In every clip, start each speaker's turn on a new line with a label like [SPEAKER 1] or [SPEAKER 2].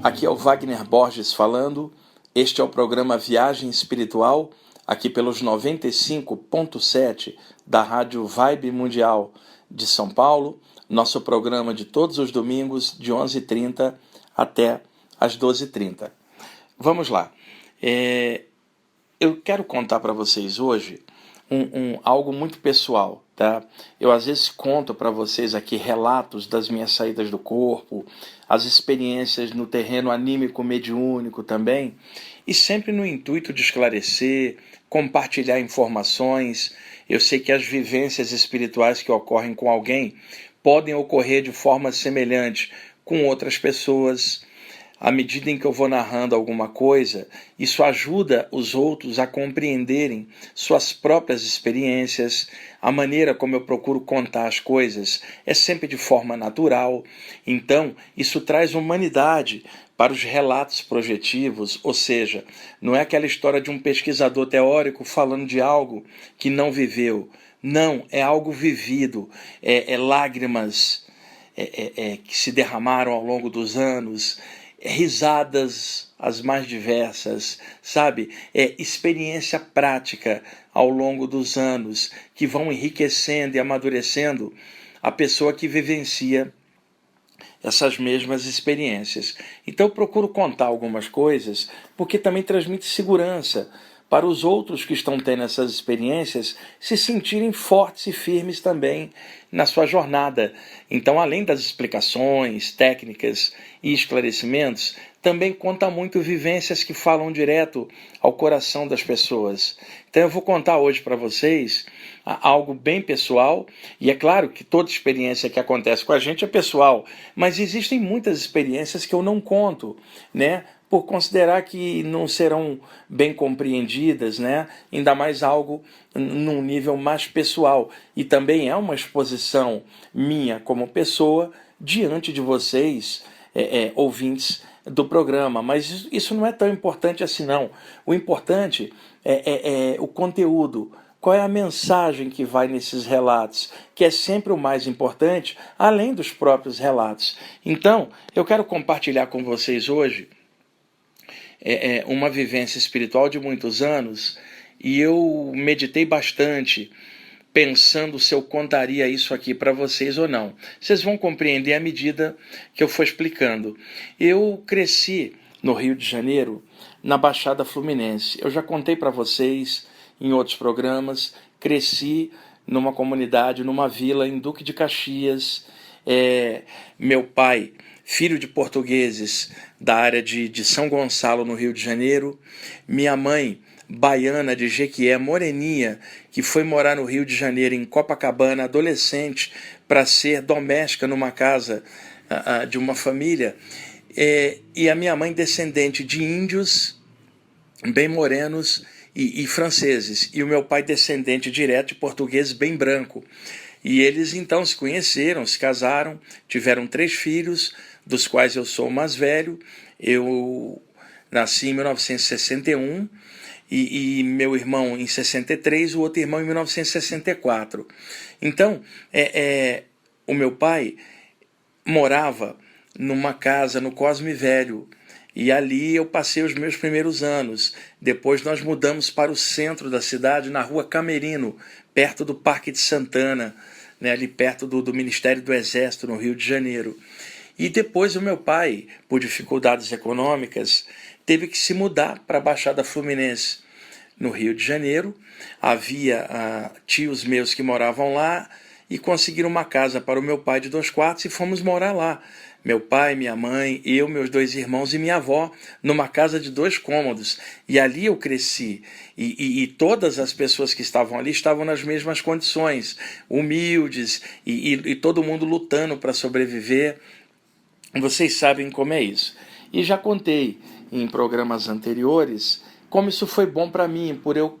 [SPEAKER 1] Aqui é o Wagner Borges falando. Este é o programa Viagem Espiritual, aqui pelos 95.7 da Rádio Vibe Mundial de São Paulo. Nosso programa de todos os domingos, de 11h30 até às 12h30. Vamos lá. Eu quero contar para vocês hoje algo muito pessoal, tá? Eu às vezes conto para vocês aqui relatos das minhas saídas do corpo, as experiências no terreno anímico mediúnico também, e sempre no intuito de esclarecer, compartilhar informações. Eu sei que as vivências espirituais que ocorrem com alguém podem ocorrer de forma semelhante com outras pessoas. À medida em que eu vou narrando alguma coisa, isso ajuda os outros a compreenderem suas próprias experiências. A maneira como eu procuro contar as coisas é sempre de forma natural. Então, isso traz humanidade para os relatos projetivos, ou seja, não é aquela história de um pesquisador teórico falando de algo que não viveu. Não, é algo vivido, lágrimas que se derramaram ao longo dos anos, risadas as mais diversas, sabe? Experiência prática ao longo dos anos que vão enriquecendo e amadurecendo a pessoa que vivencia essas mesmas experiências. Então eu procuro contar algumas coisas porque também transmite segurança para os outros que estão tendo essas experiências se sentirem fortes e firmes também na sua jornada. Então, além das explicações, técnicas e esclarecimentos, também conta muito vivências que falam direto ao coração das pessoas. Então eu vou contar hoje para vocês algo bem pessoal, e é claro que toda experiência que acontece com a gente é pessoal, mas existem muitas experiências que eu não conto, né? Por considerar que não serão bem compreendidas, né? Ainda mais algo num nível mais pessoal. E também é uma exposição minha como pessoa diante de vocês, ouvintes do programa. Mas isso não é tão importante assim, não. O importante é o conteúdo. Qual é a mensagem que vai nesses relatos, que é sempre o mais importante, além dos próprios relatos. Então, eu quero compartilhar com vocês hoje uma vivência espiritual de muitos anos, e eu meditei bastante pensando se eu contaria isso aqui para vocês ou não. Vocês vão compreender à medida que eu for explicando. Eu cresci no Rio de Janeiro, na Baixada Fluminense. Eu já contei para vocês em outros programas, cresci numa comunidade, numa vila em Duque de Caxias. Meu pai, filho de portugueses da área de São Gonçalo, no Rio de Janeiro. Minha mãe, baiana de Jequié, moreninha, que foi morar no Rio de Janeiro, em Copacabana, adolescente, para ser doméstica numa casa de uma família. E a minha mãe, descendente de índios, bem morenos e franceses. E o meu pai, descendente direto de português, bem branco. E eles então se conheceram, se casaram, tiveram 3 filhos, dos quais eu sou o mais velho. Eu nasci em 1961 e meu irmão em 63, o outro irmão em 1964. Então, o meu pai morava numa casa no Cosme Velho, e ali eu passei os meus primeiros anos. Depois nós mudamos para o centro da cidade, na Rua Camerino, perto do Parque de Santana, né, ali perto do Ministério do Exército, no Rio de Janeiro. E depois o meu pai, por dificuldades econômicas, teve que se mudar para a Baixada Fluminense, no Rio de Janeiro. Havia tios meus que moravam lá e conseguiram uma casa para o meu pai de 2 quartos e fomos morar lá. Meu pai, minha mãe, eu, meus 2 irmãos e minha avó, numa casa de 2 cômodos. E ali eu cresci. E todas as pessoas que estavam ali estavam nas mesmas condições, humildes, e todo mundo lutando para sobreviver. Vocês sabem como é isso. E já contei em programas anteriores como isso foi bom para mim, por eu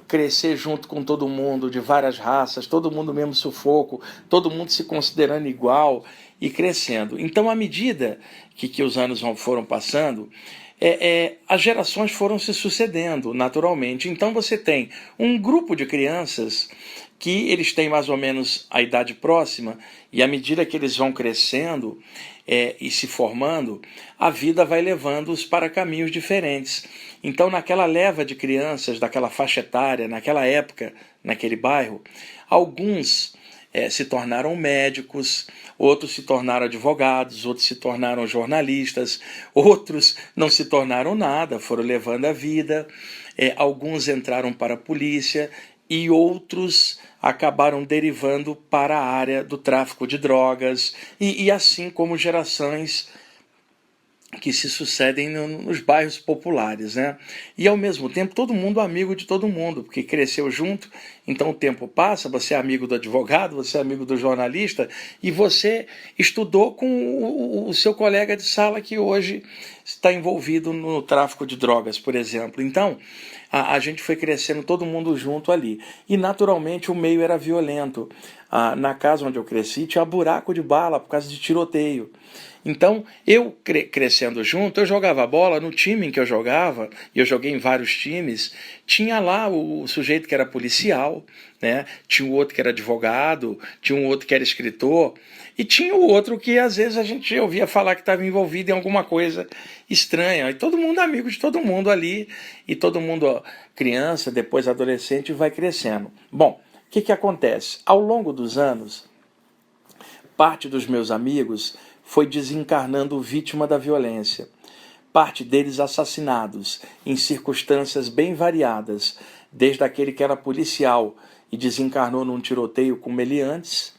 [SPEAKER 1] crescer junto com todo mundo, de várias raças, todo mundo mesmo sufoco, todo mundo se considerando igual e crescendo. Então, à medida que os anos foram passando, as gerações foram se sucedendo naturalmente. Então você tem um grupo de crianças que eles têm mais ou menos a idade próxima, e à medida que eles vão crescendo e se formando, a vida vai levando-os para caminhos diferentes. Então, naquela leva de crianças, daquela faixa etária, naquela época, naquele bairro, alguns se tornaram médicos, outros se tornaram advogados, outros se tornaram jornalistas, outros não se tornaram nada, foram levando a vida, alguns entraram para a polícia e outros acabaram derivando para a área do tráfico de drogas, e assim como gerações que se sucedem nos bairros populares, né? E ao mesmo tempo todo mundo amigo de todo mundo, porque cresceu junto, então o tempo passa, você é amigo do advogado, você é amigo do jornalista, e você estudou com o seu colega de sala que hoje está envolvido no tráfico de drogas, por exemplo. Então, a gente foi crescendo todo mundo junto ali. E naturalmente o meio era violento. Na casa onde eu cresci tinha buraco de bala por causa de tiroteio. Então, eu crescendo junto, eu jogava bola no time em que eu jogava, e eu joguei em vários times, tinha lá o sujeito que era policial, né? Tinha o outro que era advogado, tinha um outro que era escritor, e tinha o outro que às vezes a gente ouvia falar que estava envolvido em alguma coisa estranha. E todo mundo amigo de todo mundo ali, e todo mundo criança, depois adolescente, vai crescendo. Bom, o que acontece? Ao longo dos anos, parte dos meus amigos foi desencarnando vítima da violência. Parte deles assassinados, em circunstâncias bem variadas, desde aquele que era policial e desencarnou num tiroteio com meliantes,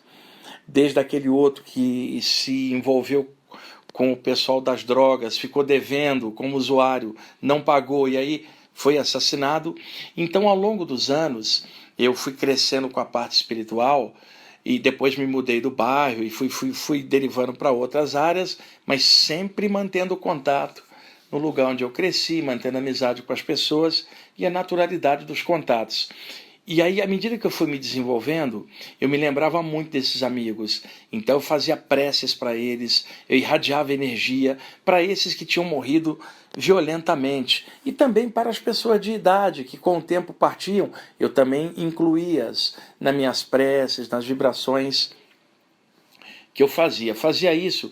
[SPEAKER 1] desde aquele outro que se envolveu com o pessoal das drogas, ficou devendo como usuário, não pagou e aí foi assassinado. Então, ao longo dos anos, eu fui crescendo com a parte espiritual, e depois me mudei do bairro e fui derivando para outras áreas, mas sempre mantendo contato no lugar onde eu cresci, mantendo amizade com as pessoas e a naturalidade dos contatos. E aí, à medida que eu fui me desenvolvendo, eu me lembrava muito desses amigos. Então eu fazia preces para eles, eu irradiava energia para esses que tinham morrido violentamente. E também para as pessoas de idade, que com o tempo partiam, eu também incluía-as nas minhas preces, nas vibrações que eu fazia. Fazia isso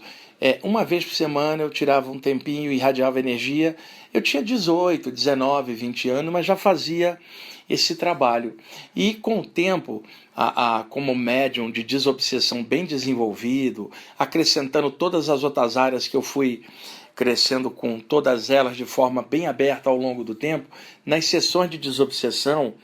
[SPEAKER 1] uma vez por semana, eu tirava um tempinho e irradiava energia. Eu tinha 18, 19, 20 anos, mas já fazia esse trabalho. E com o tempo, como médium de desobsessão bem desenvolvido, acrescentando todas as outras áreas que eu fui crescendo com todas elas de forma bem aberta ao longo do tempo, nas sessões de desobsessão,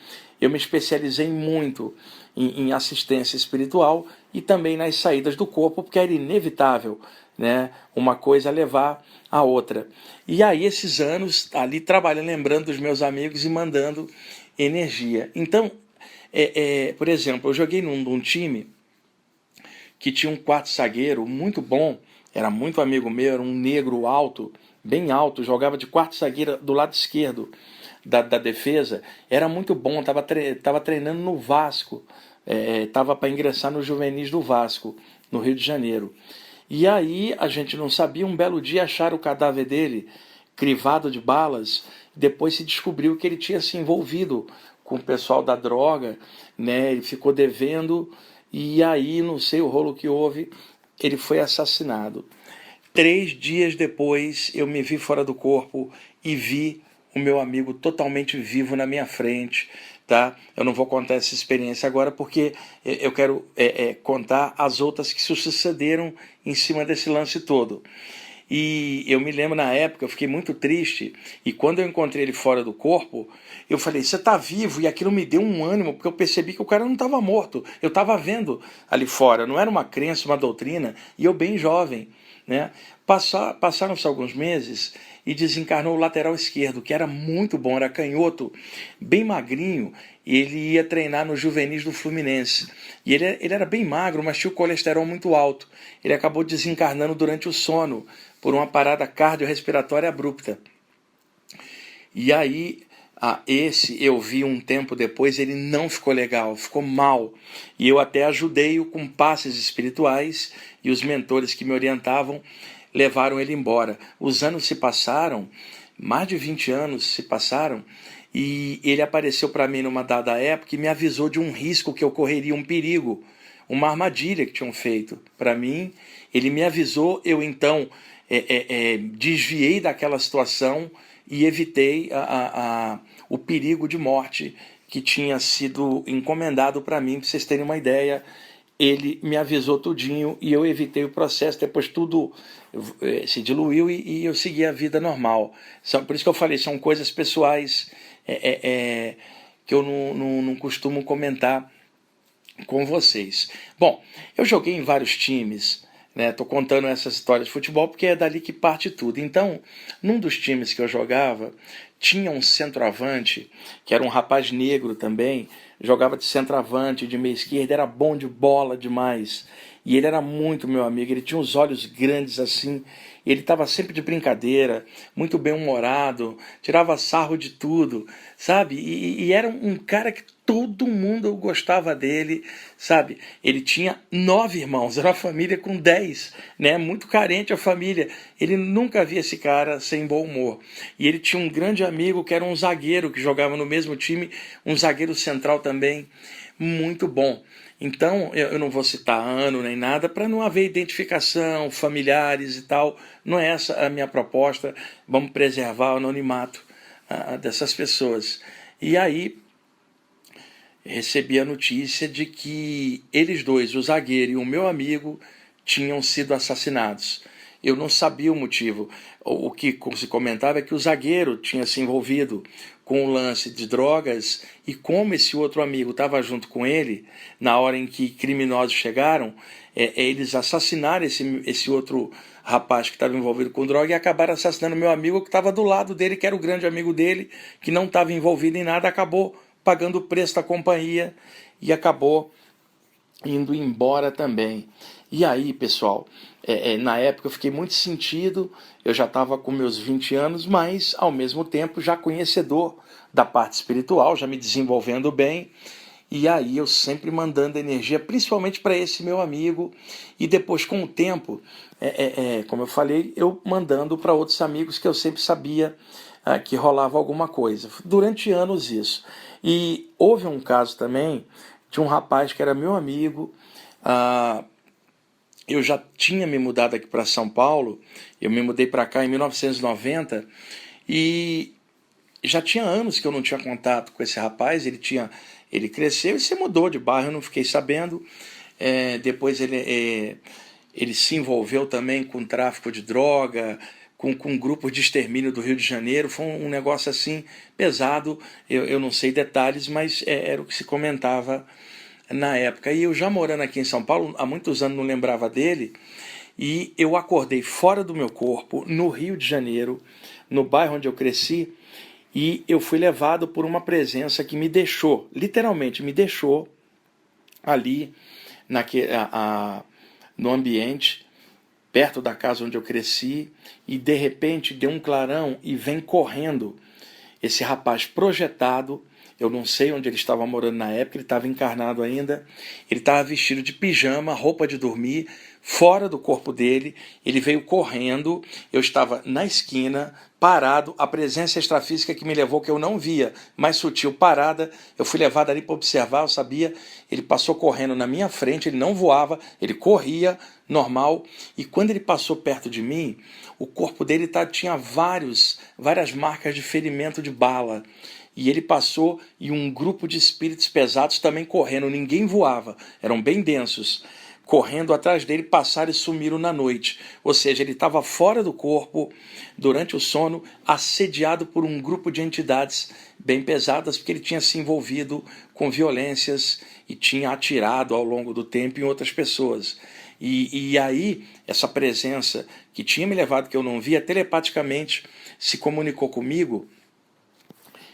[SPEAKER 1] eu me especializei muito em assistência espiritual e também nas saídas do corpo, porque era inevitável, né, uma coisa levar a outra. E aí esses anos ali trabalhando, lembrando dos meus amigos e mandando energia. Então, por exemplo, eu joguei num time que tinha um quarto zagueiro muito bom, era muito amigo meu, era um negro alto, bem alto, jogava de quarto zagueiro do lado esquerdo da defesa, era muito bom, estava treinando no Vasco, estava para ingressar no juvenis do Vasco, no Rio de Janeiro. E aí a gente não sabia, um belo dia acharam o cadáver dele crivado de balas, depois se descobriu que ele tinha se envolvido com o pessoal da droga, né? Ele ficou devendo, e aí, não sei o rolo que houve, ele foi assassinado. 3 dias depois, eu me vi fora do corpo e vi o meu amigo totalmente vivo na minha frente, tá? Eu não vou contar essa experiência agora porque eu quero contar as outras que se sucederam em cima desse lance todo. E eu me lembro na época, eu fiquei muito triste, e quando eu encontrei ele fora do corpo, eu falei, você está vivo? E aquilo me deu um ânimo, porque eu percebi que o cara não estava morto, eu estava vendo ali fora, não era uma crença, uma doutrina, e eu bem jovem, né? Passaram-se alguns meses e desencarnou o lateral esquerdo, que era muito bom, era canhoto, bem magrinho, e ele ia treinar no juvenis do Fluminense. E ele era bem magro, mas tinha o colesterol muito alto. Ele acabou desencarnando durante o sono, por uma parada cardiorrespiratória abrupta. E aí, esse eu vi um tempo depois, ele não ficou legal, ficou mal. E eu até ajudei-o com passes espirituais, e os mentores que me orientavam levaram ele embora. Os anos se passaram, mais de 20 anos se passaram, e ele apareceu para mim numa dada época e me avisou de um risco que ocorreria, um perigo, uma armadilha que tinham feito para mim. Ele me avisou, eu então desviei daquela situação e evitei o perigo de morte que tinha sido encomendado para mim. Para vocês terem uma ideia, ele me avisou tudinho e eu evitei o processo. Depois tudo se diluiu e eu segui a vida normal. Por isso que eu falei, são coisas pessoais que eu não costumo comentar com vocês. Bom, eu joguei em vários times, né? Tô contando essas histórias de futebol porque é dali que parte tudo. Então, num dos times que eu jogava, tinha um centroavante, que era um rapaz negro também, jogava de centroavante, de meia esquerda, era bom de bola demais. E ele era muito meu amigo, ele tinha os olhos grandes assim, ele estava sempre de brincadeira, muito bem-humorado, tirava sarro de tudo, sabe? E era um cara que todo mundo gostava dele, sabe? Ele tinha 9 irmãos, era uma família com 10, né? Muito carente a família. Ele nunca via esse cara sem bom humor. E ele tinha um grande amigo que era um zagueiro que jogava no mesmo time, um zagueiro central também, muito bom. Então, eu não vou citar ano nem nada para não haver identificação, familiares e tal. Não é essa a minha proposta. Vamos preservar o anonimato dessas pessoas. E aí, recebi a notícia de que eles dois, o zagueiro e o meu amigo, tinham sido assassinados. Eu não sabia o motivo. O que se comentava é que o zagueiro tinha se envolvido com o lance de drogas e como esse outro amigo estava junto com ele, na hora em que criminosos chegaram, eles assassinaram esse outro rapaz que estava envolvido com droga e acabaram assassinando meu amigo que estava do lado dele, que era o grande amigo dele, que não estava envolvido em nada, acabou pagando o preço da companhia e acabou indo embora também. E aí, pessoal, na época eu fiquei muito sentido, eu já estava com meus 20 anos, mas ao mesmo tempo já conhecedor da parte espiritual, já me desenvolvendo bem, e aí eu sempre mandando energia, principalmente para esse meu amigo, e depois com o tempo, como eu falei, eu mandando para outros amigos que eu sempre sabia que rolava alguma coisa. Durante anos isso. E houve um caso também de um rapaz que era meu amigo, eu já tinha me mudado aqui para São Paulo, eu me mudei para cá em 1990 e já tinha anos que eu não tinha contato com esse rapaz. Ele cresceu e se mudou de bairro, eu não fiquei sabendo. Depois ele se envolveu também com tráfico de droga, com grupos de extermínio do Rio de Janeiro. Foi um negócio assim pesado, eu não sei detalhes, mas era o que se comentava na época. E eu já morando aqui em São Paulo, há muitos anos não lembrava dele, e eu acordei fora do meu corpo, no Rio de Janeiro, no bairro onde eu cresci, e eu fui levado por uma presença que me deixou, literalmente me deixou ali no ambiente, perto da casa onde eu cresci, e de repente deu um clarão e vem correndo esse rapaz projetado. Eu não sei onde ele estava morando na época, ele estava encarnado ainda, ele estava vestido de pijama, roupa de dormir, fora do corpo dele, ele veio correndo, eu estava na esquina, parado, a presença extrafísica que me levou, que eu não via, mais sutil, parada, eu fui levado ali para observar, eu sabia, ele passou correndo na minha frente, ele não voava, ele corria, normal, e quando ele passou perto de mim, o corpo dele tinha várias marcas de ferimento de bala, e ele passou e um grupo de espíritos pesados também correndo, ninguém voava, eram bem densos, correndo atrás dele, passaram e sumiram na noite. Ou seja, ele estava fora do corpo durante o sono, assediado por um grupo de entidades bem pesadas, porque ele tinha se envolvido com violências e tinha atirado ao longo do tempo em outras pessoas. E aí, essa presença que tinha me levado, que eu não via, telepaticamente se comunicou comigo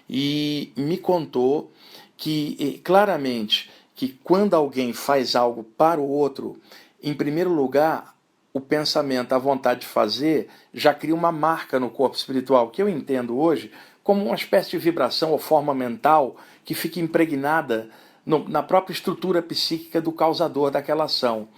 [SPEAKER 1] e me contou que claramente que quando alguém faz algo para o outro, em primeiro lugar, o pensamento, a vontade de fazer, já cria uma marca no corpo espiritual, que eu entendo hoje como uma espécie de vibração ou forma mental que fica impregnada na própria estrutura psíquica do causador daquela ação,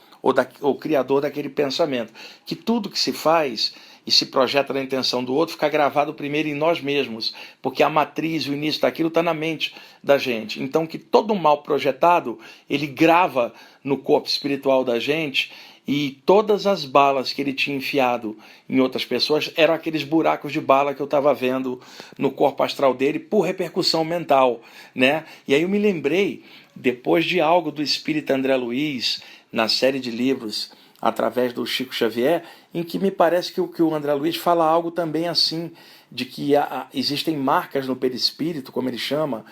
[SPEAKER 1] ou criador daquele pensamento. Que tudo que se faz, e se projeta na intenção do outro, fica gravado primeiro em nós mesmos, porque a matriz, o início daquilo está na mente da gente. Então que todo mal projetado, ele grava no corpo espiritual da gente, e todas as balas que ele tinha enfiado em outras pessoas eram aqueles buracos de bala que eu estava vendo no corpo astral dele por repercussão mental, né? E aí eu me lembrei, depois de algo do espírita André Luiz, na série de livros através do Chico Xavier, em que me parece que o André Luiz fala algo também assim, de que existem marcas no perispírito, como ele chama,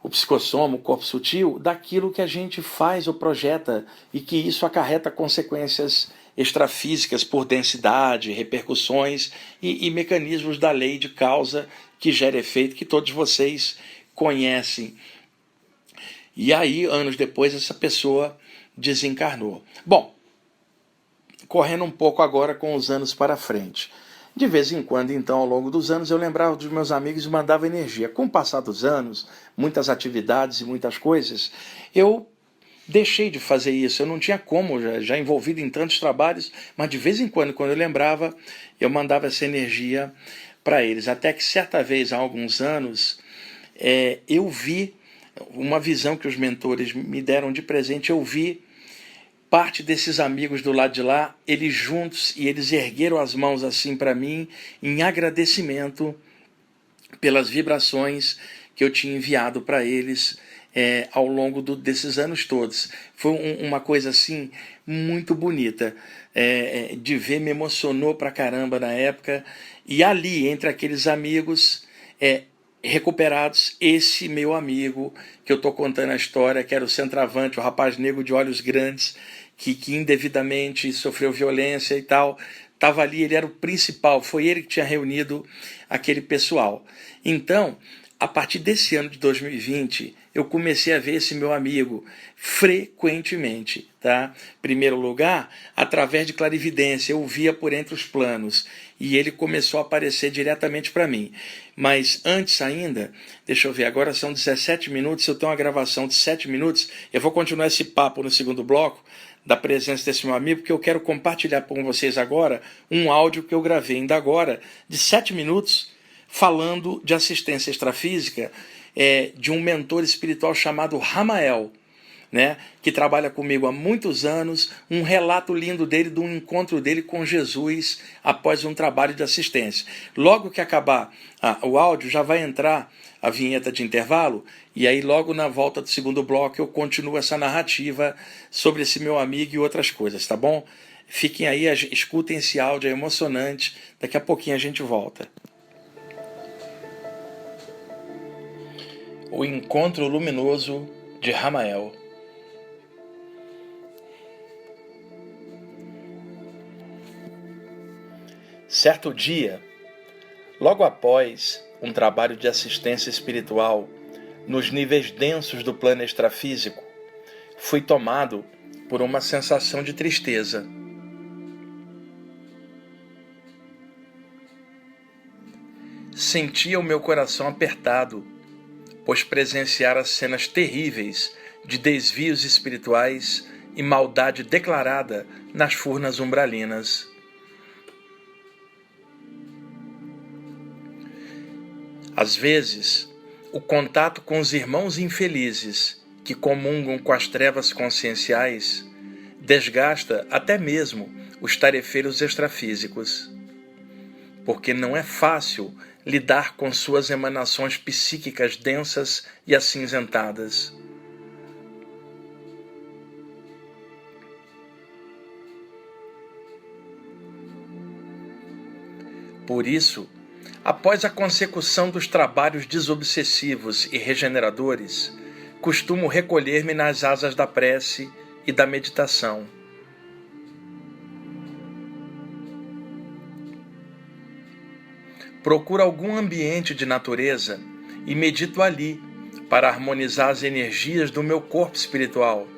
[SPEAKER 1] o psicossoma, o corpo sutil, daquilo que a gente faz ou projeta, e que isso acarreta consequências extrafísicas por densidade, repercussões e mecanismos da lei de causa que gera efeito, que todos vocês conhecem. E aí, anos depois, essa pessoa desencarnou. Bom, correndo um pouco agora com os anos para frente. De vez em quando, então, ao longo dos anos, eu lembrava dos meus amigos e mandava energia. Com o passar dos anos, muitas atividades e muitas coisas, eu deixei de fazer isso. Eu não tinha como, já envolvido em tantos trabalhos, mas de vez em quando eu lembrava, eu mandava essa energia para eles. Até que certa vez, há alguns anos, eu vi uma visão que os mentores me deram de presente. Eu vi parte desses amigos do lado de lá, eles juntos, e eles ergueram as mãos assim para mim, em agradecimento pelas vibrações que eu tinha enviado para eles ao longo desses anos todos. Foi uma coisa assim muito bonita de ver, me emocionou pra caramba na época. E ali, entre aqueles amigos recuperados, esse meu amigo que eu estou contando a história, que era o centroavante, o rapaz negro de olhos grandes, que indevidamente sofreu violência e tal, estava ali, ele era o principal, foi ele que tinha reunido aquele pessoal. Então, a partir desse ano de 2020, eu comecei a ver esse meu amigo frequentemente, tá? Primeiro lugar, através de clarividência, eu o via por entre os planos, e ele começou a aparecer diretamente para mim. Mas antes ainda, deixa eu ver, agora são 17 minutos, eu tenho uma gravação de 7 minutos, eu vou continuar esse papo no segundo bloco, da presença desse meu amigo, porque eu quero compartilhar com vocês agora um áudio que eu gravei ainda agora, de 7 minutos, falando de assistência extrafísica de um mentor espiritual chamado Ramael, né, que trabalha comigo há muitos anos, um relato lindo dele, de um encontro dele com Jesus após um trabalho de assistência. Logo que acabar o áudio, já vai entrar a vinheta de intervalo, e aí logo na volta do segundo bloco eu continuo essa narrativa sobre esse meu amigo e outras coisas, tá bom? Fiquem aí, escutem esse áudio, é emocionante, daqui a pouquinho a gente volta. O encontro luminoso de Ramael. Certo dia, logo após um trabalho de assistência espiritual nos níveis densos do plano extrafísico, fui tomado por uma sensação de tristeza. Sentia o meu coração apertado, pois presenciara cenas terríveis de desvios espirituais e maldade declarada nas furnas umbralinas. Às vezes, o contato com os irmãos infelizes que comungam com as trevas conscienciais desgasta até mesmo os tarefeiros extrafísicos, porque não é fácil lidar com suas emanações psíquicas densas e acinzentadas. Por isso, após a consecução dos trabalhos desobsessivos e regeneradores, costumo recolher-me nas asas da prece e da meditação. Procuro algum ambiente de natureza e medito ali para harmonizar as energias do meu corpo espiritual.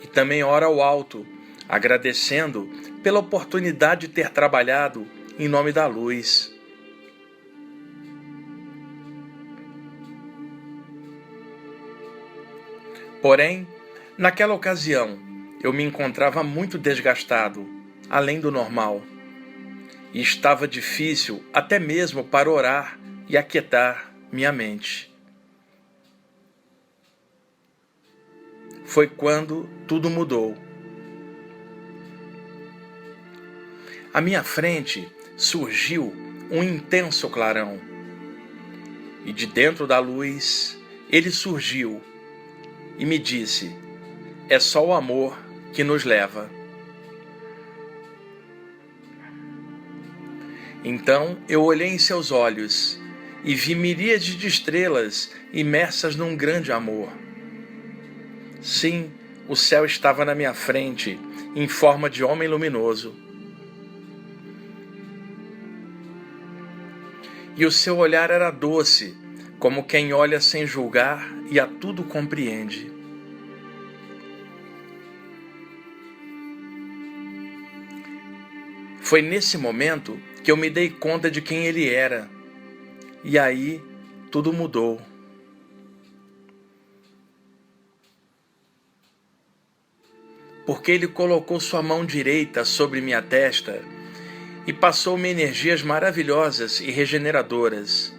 [SPEAKER 1] E também oro ao alto, agradecendo pela oportunidade de ter trabalhado em nome da luz. Porém, naquela ocasião, eu me encontrava muito desgastado, além do normal. e estava difícil até mesmo para orar e aquietar minha mente. Foi quando tudo mudou. À minha frente surgiu um intenso clarão, e de dentro da luz ele surgiu e me disse: é só o amor que nos leva. Então eu olhei em seus olhos e vi miríades de estrelas imersas num grande amor. Sim, o céu estava na minha frente, em forma de homem luminoso. E o seu olhar era doce, como quem olha sem julgar e a tudo compreende. Foi nesse momento que eu me dei conta de quem ele era. E aí, tudo mudou. Porque ele colocou sua mão direita sobre minha testa e passou-me energias maravilhosas e regeneradoras.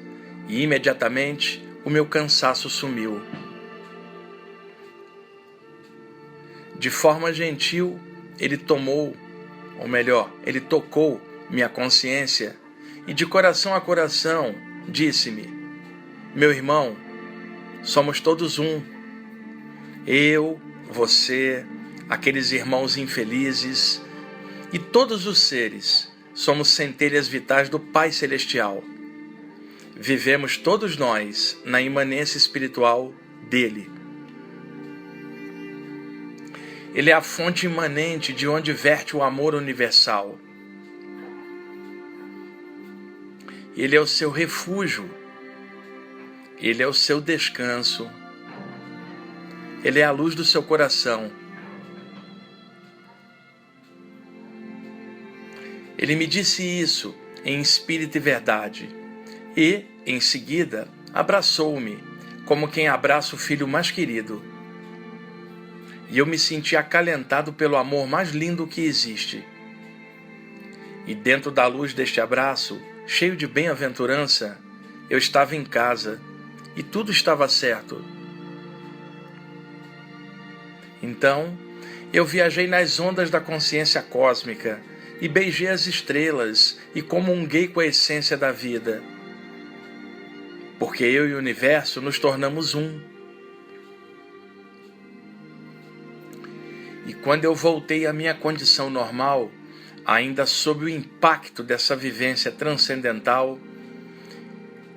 [SPEAKER 1] E imediatamente o meu cansaço sumiu. De forma gentil, ele tocou minha consciência e de coração a coração disse-me: meu irmão, somos todos um. Eu, você, aqueles irmãos infelizes e todos os seres somos centelhas vitais do Pai Celestial. Vivemos todos nós na imanência espiritual dele. Ele é a fonte imanente de onde verte o amor universal. Ele é o seu refúgio. Ele é o seu descanso. Ele é a luz do seu coração. Ele me disse isso em espírito e verdade. E, em seguida, abraçou-me, como quem abraça o filho mais querido. E eu me senti acalentado pelo amor mais lindo que existe. E dentro da luz deste abraço, cheio de bem-aventurança, eu estava em casa e tudo estava certo. Então, eu viajei nas ondas da consciência cósmica e beijei as estrelas e comunguei com a essência da vida. Porque eu e o universo nos tornamos um. E quando eu voltei à minha condição normal, ainda sob o impacto dessa vivência transcendental,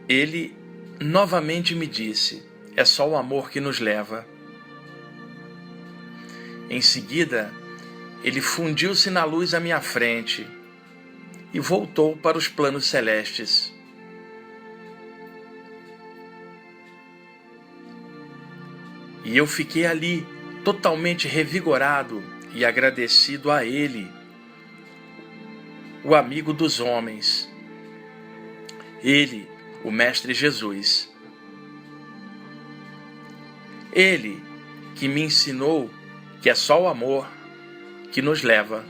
[SPEAKER 1] ele novamente me disse: é só o amor que nos leva. Em seguida, ele fundiu-se na luz à minha frente e voltou para os planos celestes. E eu fiquei ali, totalmente revigorado e agradecido a ele, o amigo dos homens. Ele, o Mestre Jesus. Ele que me ensinou que é só o amor que nos leva.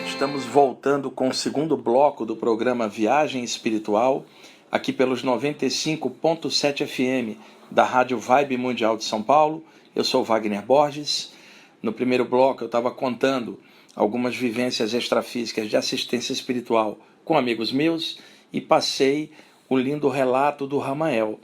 [SPEAKER 1] Estamos voltando com o segundo bloco do programa Viagem Espiritual, aqui pelos 95.7 FM da Rádio Vibe Mundial de São Paulo. Eu sou Wagner Borges. No primeiro bloco eu estava contando algumas vivências extrafísicas de assistência espiritual com amigos meus e passei o lindo relato do Ramael.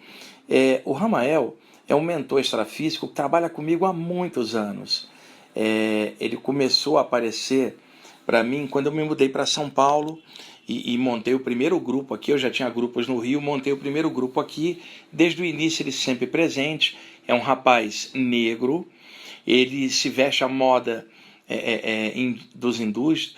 [SPEAKER 1] O Ramael é um mentor extrafísico que trabalha comigo há muitos anos. Ele começou a aparecer para mim quando eu me mudei para São Paulo e montei o primeiro grupo aqui. Eu já tinha grupos no Rio, montei o primeiro grupo aqui. Desde o início ele sempre presente. É um rapaz negro, ele se veste à moda dos hindus,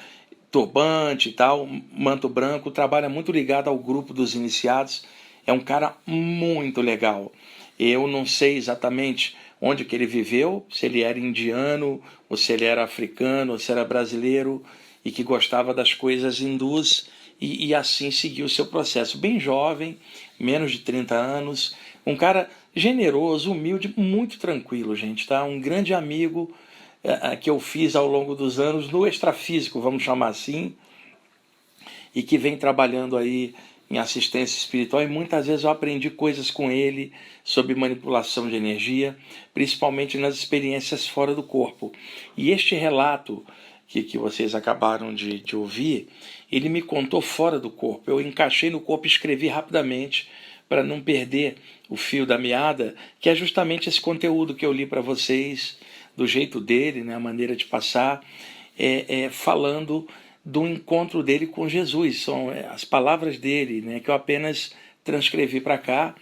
[SPEAKER 1] turbante e tal, manto branco, trabalha muito ligado ao grupo dos iniciados. É um cara muito legal. Eu não sei exatamente onde que ele viveu, se ele era indiano, ou se ele era africano, ou se era brasileiro, e que gostava das coisas hindus, e assim seguiu o seu processo. Bem jovem, menos de 30 anos, um cara generoso, humilde, muito tranquilo, gente, tá? Um grande amigo que eu fiz ao longo dos anos no extrafísico, vamos chamar assim, e que vem trabalhando aí em assistência espiritual, e muitas vezes eu aprendi coisas com ele sobre manipulação de energia, principalmente nas experiências fora do corpo. E este relato que vocês acabaram de ouvir, ele me contou fora do corpo. Eu encaixei no corpo e escrevi rapidamente para não perder o fio da meada, que é justamente esse conteúdo que eu li para vocês, do jeito dele, né, a maneira de passar, falando do encontro dele com Jesus. São as palavras dele, né, que eu apenas transcrevi para cá,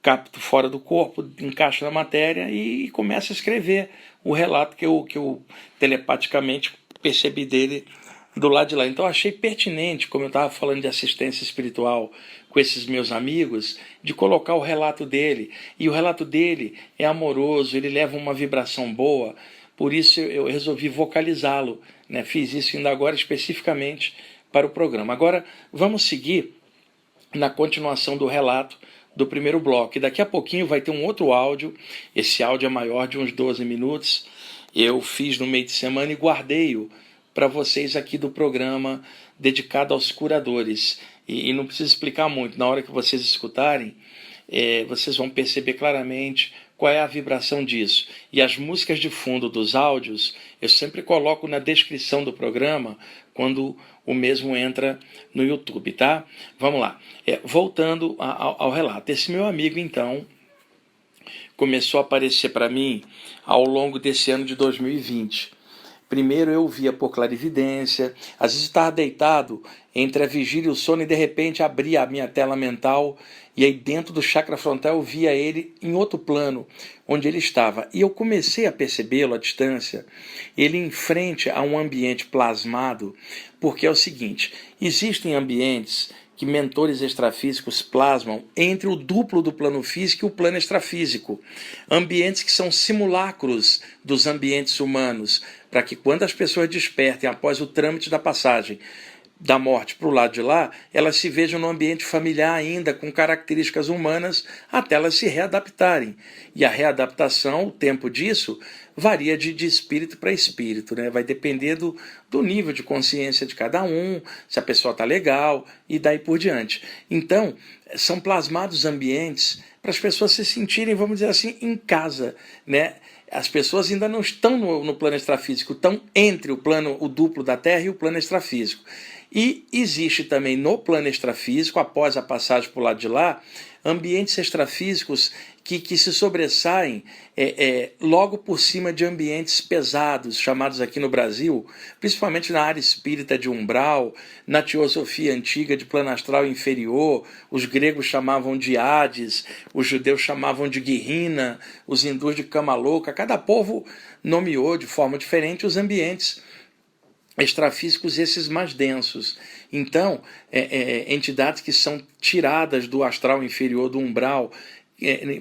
[SPEAKER 1] capto fora do corpo, encaixo na matéria e começo a escrever o relato que eu telepaticamente percebi dele do lado de lá. Então eu achei pertinente, como eu estava falando de assistência espiritual com esses meus amigos, de colocar o relato dele. E o relato dele é amoroso, ele leva uma vibração boa, por isso eu resolvi vocalizá-lo, né? Fiz isso ainda agora especificamente para o programa. Agora vamos seguir na continuação do relato do primeiro bloco. E daqui a pouquinho vai ter um outro áudio, esse áudio é maior, de uns 12 minutos, eu fiz no meio de semana e guardei-o para vocês aqui do programa dedicado aos curadores. E não preciso explicar muito, na hora que vocês escutarem, vocês vão perceber claramente qual é a vibração disso. E as músicas de fundo dos áudios, eu sempre coloco na descrição do programa, quando o mesmo entra no YouTube, tá? Vamos lá. Voltando ao relato. Esse meu amigo, então, começou a aparecer para mim ao longo desse ano de 2020. Primeiro eu via por clarividência, às vezes estava deitado entre a vigília e o sono e de repente abria a minha tela mental e aí dentro do chakra frontal eu via ele em outro plano, onde ele estava. E eu comecei a percebê-lo à distância, ele em frente a um ambiente plasmado, porque é o seguinte, existem ambientes que mentores extrafísicos plasmam entre o duplo do plano físico e o plano extrafísico. Ambientes que são simulacros dos ambientes humanos, para que quando as pessoas despertem após o trâmite da passagem da morte para o lado de lá, elas se vejam no ambiente familiar ainda, com características humanas, até elas se readaptarem. E a readaptação, o tempo disso, varia de espírito para espírito, né? Vai depender do nível de consciência de cada um, se a pessoa está legal e daí por diante. Então, são plasmados ambientes para as pessoas se sentirem, vamos dizer assim, em casa, né? As pessoas ainda não estão no plano extrafísico, estão entre o duplo da Terra e o plano extrafísico. E existe também no plano extrafísico, após a passagem para o lado de lá, ambientes extrafísicos que se sobressaem logo por cima de ambientes pesados, chamados aqui no Brasil, principalmente na área espírita de umbral, na teosofia antiga de plano astral inferior, os gregos chamavam de Hades, os judeus chamavam de Guirrina, os hindus de Cama Louca, cada povo nomeou de forma diferente os ambientes extrafísicos esses mais densos. Então, entidades que são tiradas do astral inferior, do umbral,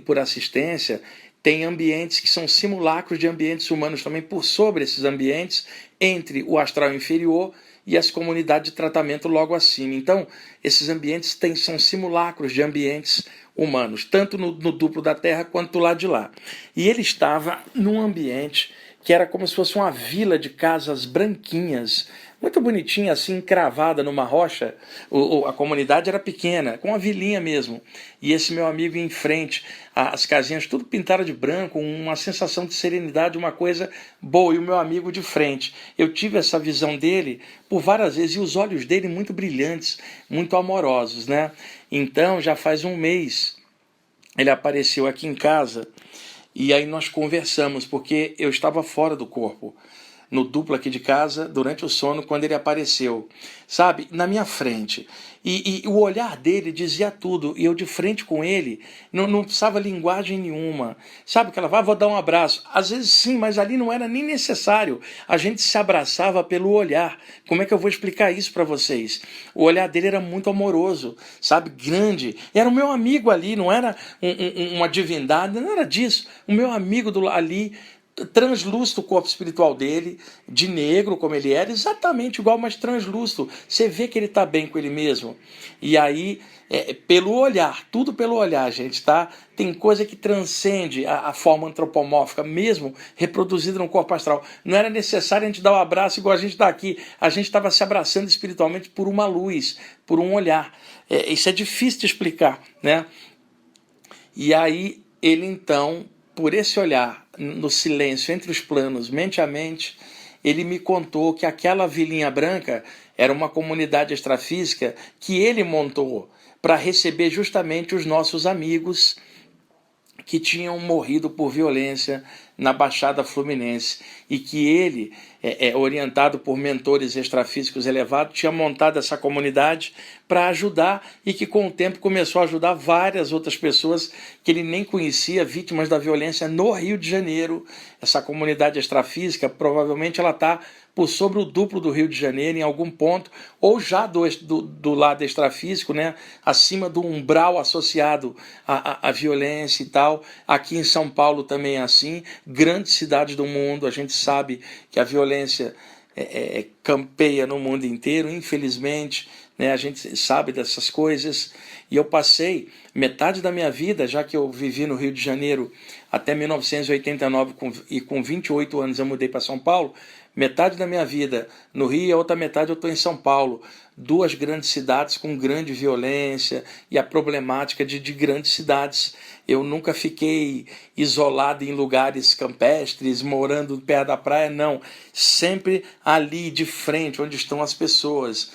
[SPEAKER 1] por assistência, tem ambientes que são simulacros de ambientes humanos também por sobre esses ambientes, entre o astral inferior e as comunidades de tratamento logo acima. Então, esses ambientes são simulacros de ambientes humanos, tanto no duplo da Terra quanto do lado de lá. E ele estava num ambiente que era como se fosse uma vila de casas branquinhas, muito bonitinha, assim, encravada numa rocha. A comunidade era pequena, com uma vilinha mesmo. E esse meu amigo em frente, as casinhas tudo pintadas de branco, uma sensação de serenidade, uma coisa boa. E o meu amigo de frente. Eu tive essa visão dele por várias vezes, e os olhos dele muito brilhantes, muito amorosos, né? Então, já faz um mês, ele apareceu aqui em casa. E aí nós conversamos, porque eu estava fora do corpo, no duplo aqui de casa, durante o sono, quando ele apareceu, sabe, na minha frente. E o olhar dele dizia tudo, e eu de frente com ele, não precisava linguagem nenhuma. Sabe aquela, vou dar um abraço. Às vezes sim, mas ali não era nem necessário. A gente se abraçava pelo olhar. Como é que eu vou explicar isso para vocês? O olhar dele era muito amoroso, sabe, grande. Era o meu amigo ali, não era uma divindade, não era disso. O meu amigo ali, translúcido o corpo espiritual dele, de negro como ele era, exatamente igual, mas translúcido. Você vê que ele está bem com ele mesmo. E aí, pelo olhar, tudo pelo olhar, gente, tá? Tem coisa que transcende a forma antropomórfica, mesmo reproduzida no corpo astral. Não era necessário a gente dar um abraço igual a gente está aqui. A gente estava se abraçando espiritualmente por uma luz, por um olhar. Isso é difícil de explicar, né? E aí, ele então, por esse olhar, no silêncio, entre os planos, mente a mente, ele me contou que aquela vilinha branca era uma comunidade extrafísica que ele montou para receber justamente os nossos amigos que tinham morrido por violência na Baixada Fluminense, e que ele, orientado por mentores extrafísicos elevados, tinha montado essa comunidade para ajudar, e que com o tempo começou a ajudar várias outras pessoas que ele nem conhecia, vítimas da violência no Rio de Janeiro. Essa comunidade extrafísica, provavelmente ela está por sobre o duplo do Rio de Janeiro, em algum ponto, ou já do lado extrafísico, né, acima do umbral associado à violência e tal. Aqui em São Paulo também é assim, grandes cidades do mundo, a gente sabe que a violência campeia no mundo inteiro, infelizmente, né, a gente sabe dessas coisas. E eu passei metade da minha vida, já que eu vivi no Rio de Janeiro até 1989, e com 28 anos eu mudei para São Paulo, metade da minha vida no Rio e a outra metade eu estou em São Paulo. Duas grandes cidades com grande violência e a problemática de grandes cidades. Eu nunca fiquei isolado em lugares campestres, morando perto da praia, não. Sempre ali de frente, onde estão as pessoas.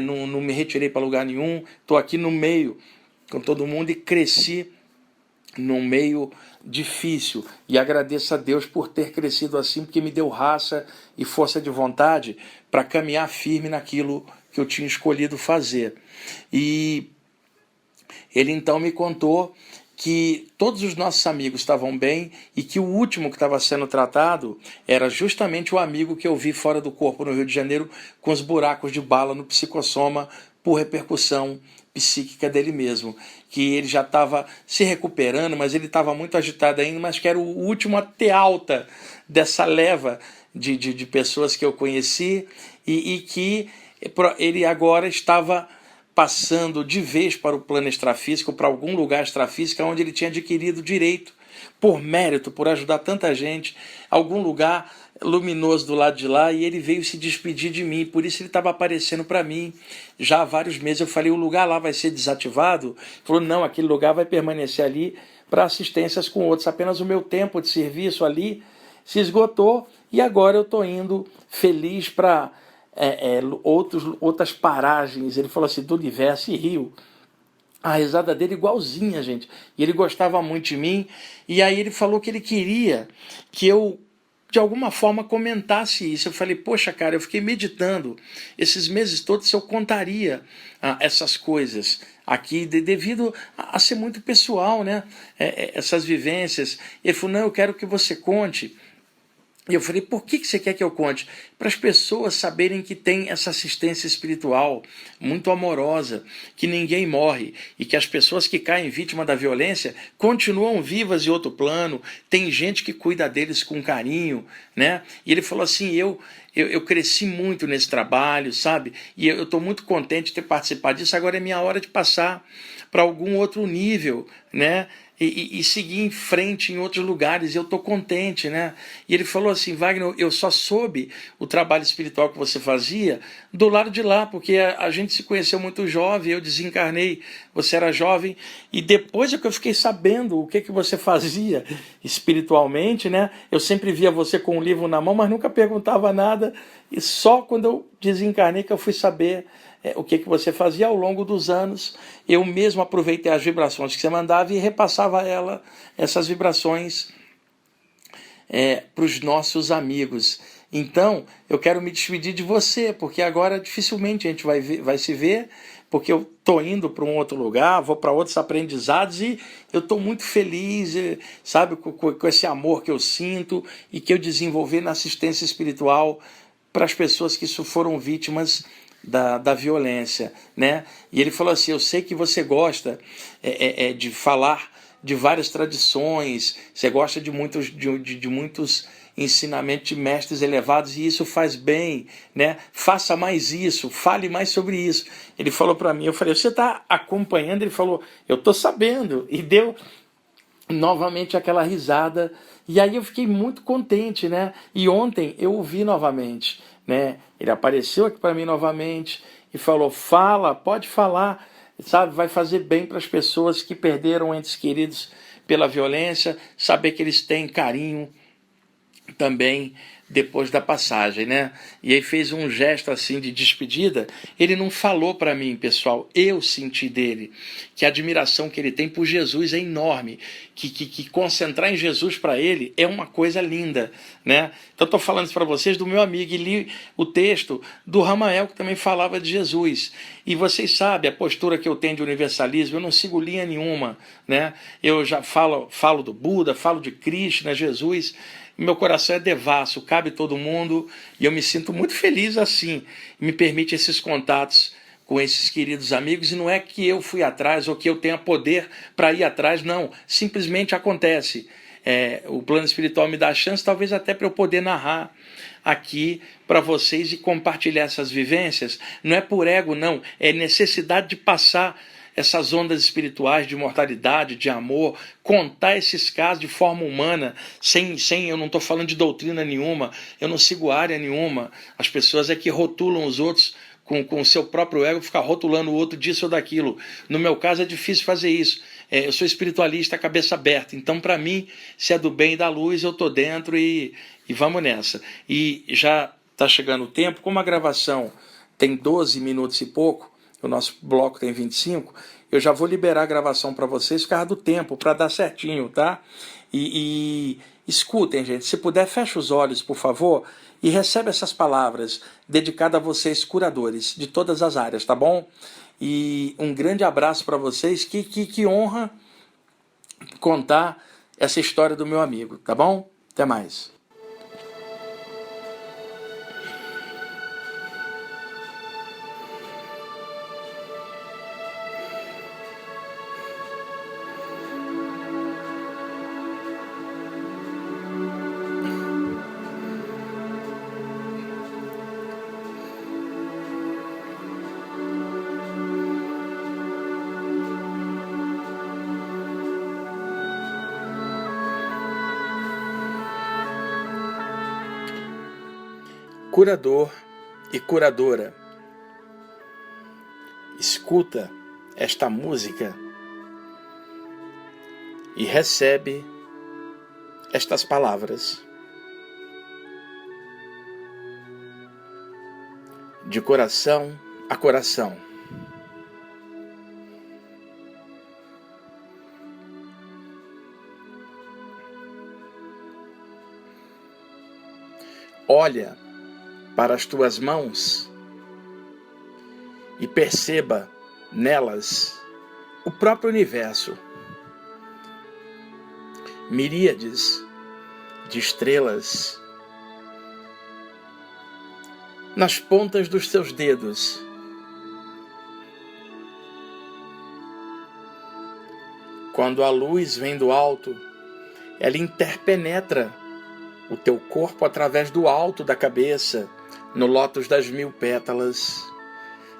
[SPEAKER 1] Não me retirei para lugar nenhum, estou aqui no meio com todo mundo e cresci num meio difícil, e agradeço a Deus por ter crescido assim, porque me deu raça e força de vontade para caminhar firme naquilo que eu tinha escolhido fazer. E ele então me contou que todos os nossos amigos estavam bem, e que o último que estava sendo tratado era justamente o amigo que eu vi fora do corpo no Rio de Janeiro, com os buracos de bala no psicossoma por repercussão psíquica dele mesmo, que ele já estava se recuperando, mas ele estava muito agitado ainda, mas que era o último a ter alta dessa leva de pessoas que eu conheci, e que ele agora estava passando de vez para o plano extrafísico, para algum lugar extrafísico onde ele tinha adquirido direito, por mérito, por ajudar tanta gente, algum lugar luminoso do lado de lá, e ele veio se despedir de mim. Por isso ele estava aparecendo para mim já há vários meses. Eu falei, o lugar lá vai ser desativado? Ele falou, não, aquele lugar vai permanecer ali para assistências com outros, apenas o meu tempo de serviço ali se esgotou, e agora eu estou indo feliz para outras paragens. Ele falou assim, do universo, e Rio. A risada dele igualzinha, gente. E ele gostava muito de mim. E aí ele falou que ele queria que eu, de alguma forma, comentasse isso. Eu falei, poxa, cara, eu fiquei meditando esses meses todos se eu contaria essas coisas aqui, devido a ser muito pessoal, né? Essas vivências. Ele falou, não, eu quero que você conte. E eu falei, por que você quer que eu conte? Para as pessoas saberem que tem essa assistência espiritual muito amorosa, que ninguém morre, e que as pessoas que caem vítima da violência continuam vivas em outro plano, tem gente que cuida deles com carinho, né? E ele falou assim, eu cresci muito nesse trabalho, sabe? E eu estou muito contente de ter participado disso, agora é minha hora de passar para algum outro nível, né? E seguir em frente em outros lugares, e eu estou contente, né? E ele falou assim, Wagner, eu só soube o trabalho espiritual que você fazia do lado de lá, porque a gente se conheceu muito jovem, eu desencarnei, você era jovem, e depois é que eu fiquei sabendo o que você fazia espiritualmente, né? Eu sempre via você com um livro na mão, mas nunca perguntava nada, e só quando eu desencarnei que eu fui saber o que você fazia ao longo dos anos. Eu mesmo aproveitei as vibrações que você mandava e repassava essas vibrações para os nossos amigos. Então, eu quero me despedir de você, porque agora dificilmente a gente vai se ver, porque eu estou indo para um outro lugar, vou para outros aprendizados e eu estou muito feliz, sabe, com esse amor que eu sinto e que eu desenvolvi na assistência espiritual para as pessoas que foram vítimas da violência, né? E ele falou assim, eu sei que você gosta de falar de várias tradições, você gosta de muitos ensinamentos de mestres elevados e isso faz bem, né? Faça mais isso, fale mais sobre isso. Ele falou para mim, eu falei, você está acompanhando? Ele falou, eu estou sabendo. E deu novamente aquela risada. E aí eu fiquei muito contente, né? E ontem eu o vi novamente, né? Ele apareceu aqui para mim novamente e falou, fala, pode falar, sabe? Vai fazer bem para as pessoas que perderam entes queridos pela violência, saber que eles têm carinho também depois da passagem, né? E aí fez um gesto assim de despedida. Ele não falou para mim, pessoal, eu senti dele que a admiração que ele tem por Jesus é enorme, que concentrar em Jesus para ele é uma coisa linda, né? Então estou falando isso para vocês do meu amigo e li o texto do Ramael que também falava de Jesus. E vocês sabem a postura que eu tenho de universalismo, eu não sigo linha nenhuma, né? Eu já falo do Buda, falo de Krishna, Jesus. Meu coração é devasso, cabe todo mundo e eu me sinto muito feliz assim. Me permite esses contatos com esses queridos amigos e não é que eu fui atrás ou que eu tenha poder para ir atrás, não. Simplesmente acontece. O plano espiritual me dá a chance, talvez até para eu poder narrar aqui para vocês e compartilhar essas vivências. Não é por ego, não. É necessidade de passar essas ondas espirituais de mortalidade, de amor, contar esses casos de forma humana, sem eu não estou falando de doutrina nenhuma, eu não sigo área nenhuma. As pessoas é que rotulam os outros com o seu próprio ego, ficar rotulando o outro disso ou daquilo. No meu caso é difícil fazer isso. Eu sou espiritualista, cabeça aberta. Então, para mim, se é do bem e da luz, eu estou dentro e vamos nessa. E já está chegando o tempo, como a gravação tem 12 minutos e pouco, o nosso bloco tem 25, eu já vou liberar a gravação para vocês por causa do tempo, para dar certinho, tá? E escutem, gente, se puder, fecha os olhos, por favor, e recebe essas palavras dedicadas a vocês, curadores, de todas as áreas, tá bom? E um grande abraço para vocês, que honra contar essa história do meu amigo, tá bom? Até mais. Curador e curadora, escuta esta música e recebe estas palavras. De coração a coração. Olha para as tuas mãos e perceba nelas o próprio universo. Miríades de estrelas nas pontas dos teus dedos. Quando a luz vem do alto, ela interpenetra o teu corpo através do alto da cabeça, no lótus das 1000 pétalas,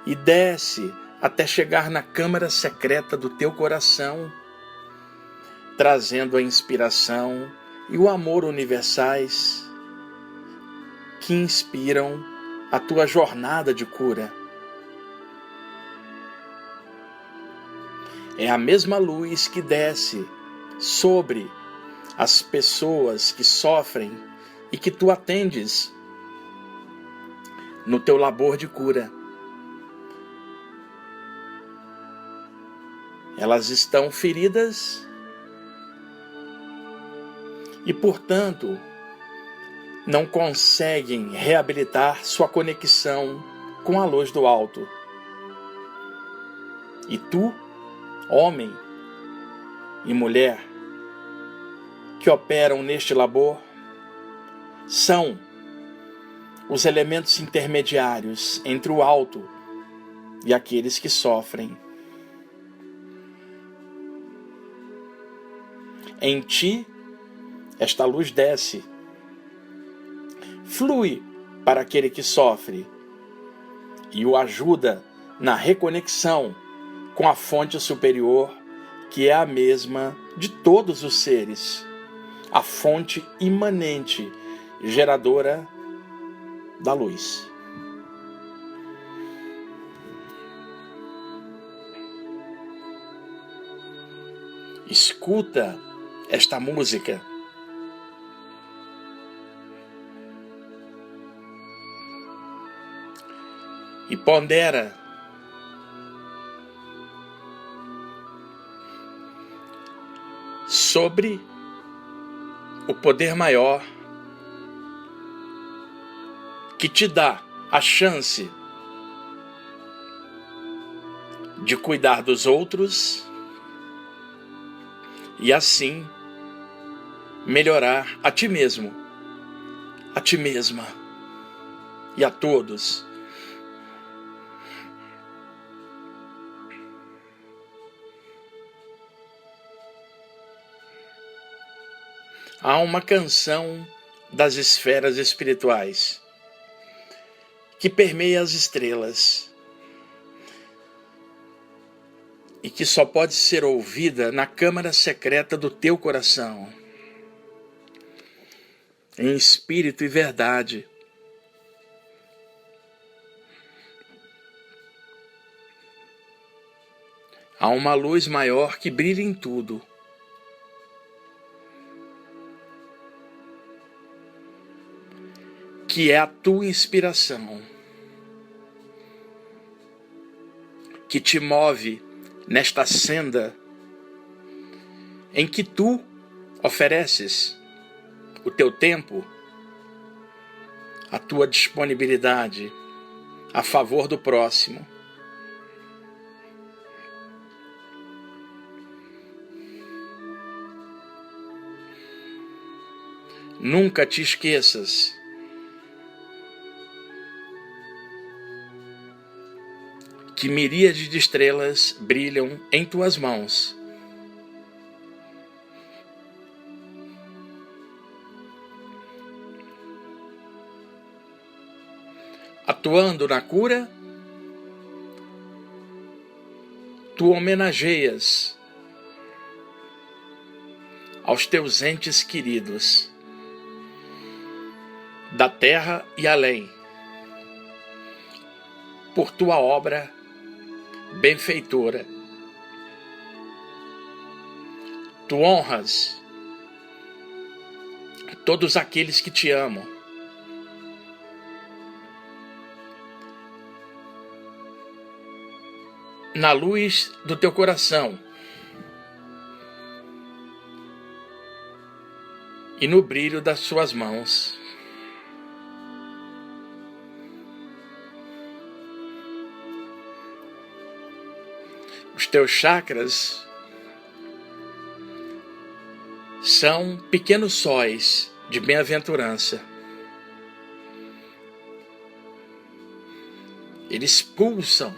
[SPEAKER 1] e desce até chegar na câmara secreta do teu coração, trazendo a inspiração e o amor universais que inspiram a tua jornada de cura. É a mesma luz que desce sobre as pessoas que sofrem e que tu atendes no teu labor de cura. Elas estão feridas e, portanto, não conseguem reabilitar sua conexão com a luz do alto. E tu, homem e mulher, que operam neste labor, são os elementos intermediários entre o alto e aqueles que sofrem. Em ti, esta luz desce, flui para aquele que sofre e o ajuda na reconexão com a fonte superior, que é a mesma de todos os seres, a fonte imanente, geradora da luz. Escuta esta música. E pondera sobre o poder maior que te dá a chance de cuidar dos outros e assim melhorar a ti mesmo, a ti mesma e a todos. Há uma canção das esferas espirituais que permeia as estrelas e que só pode ser ouvida na câmara secreta do teu coração, em espírito e verdade. Há uma luz maior que brilha em tudo. Que é a tua inspiração, que te move nesta senda em que tu ofereces o teu tempo, a tua disponibilidade a favor do próximo. Nunca te esqueças que miríades de estrelas brilham em tuas mãos. Atuando na cura, tu homenageias aos teus entes queridos, da terra e além, por tua obra benfeitora. Tu honras todos aqueles que te amam. Na luz do teu coração e no brilho das suas mãos. Os teus chakras são pequenos sóis de bem-aventurança. Eles pulsam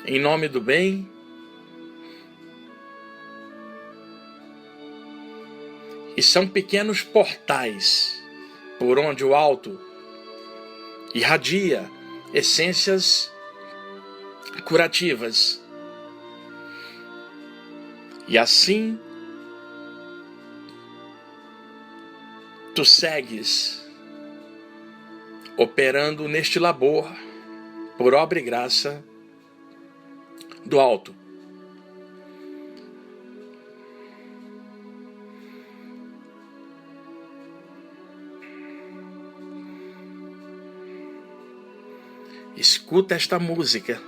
[SPEAKER 1] em nome do bem e são pequenos portais por onde o alto irradia essências curativas. E assim tu segues operando neste labor por obra e graça do alto. Escuta esta música.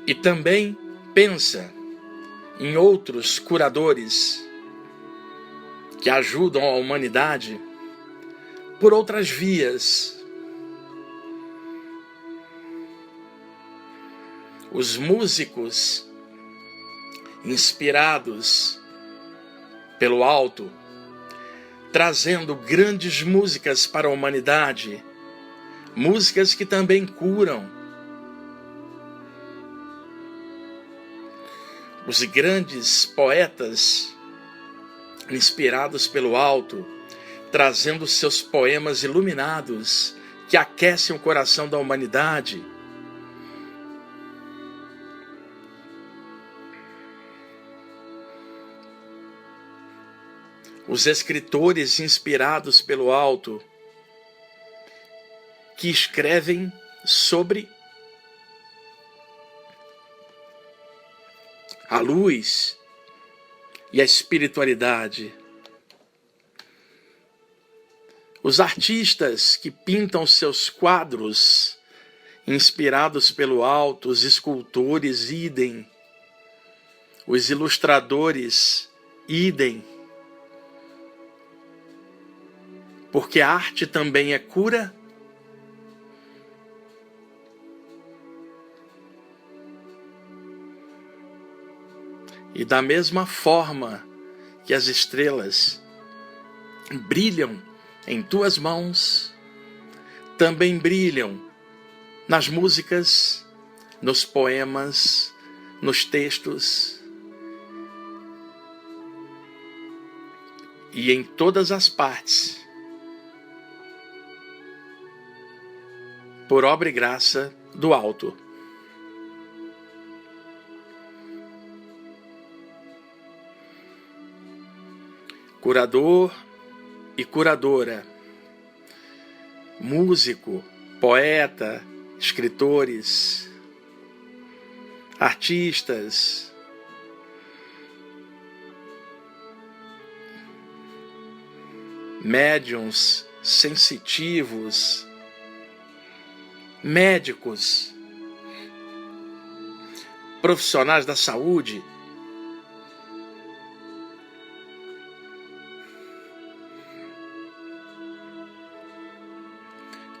[SPEAKER 1] E também pensa em outros curadores que ajudam a humanidade por outras vias. Os músicos inspirados pelo alto, trazendo grandes músicas para a humanidade, músicas que também curam. Os grandes poetas inspirados pelo alto, trazendo seus poemas iluminados que aquecem o coração da humanidade. Os escritores inspirados pelo alto, que escrevem sobre a luz e a espiritualidade. Os artistas que pintam seus quadros inspirados pelo alto, os escultores, idem. Os ilustradores, idem. Porque a arte também é cura. E da mesma forma que as estrelas brilham em tuas mãos, também brilham nas músicas, nos poemas, nos textos e em todas as partes, por obra e graça do alto. Curador e curadora, músico, poeta, escritores, artistas, médiuns sensitivos, médicos, profissionais da saúde,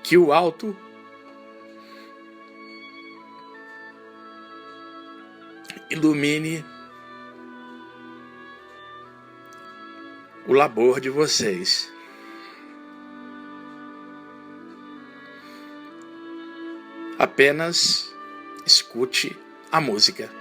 [SPEAKER 1] que o alto ilumine o labor de vocês. Apenas escute a música.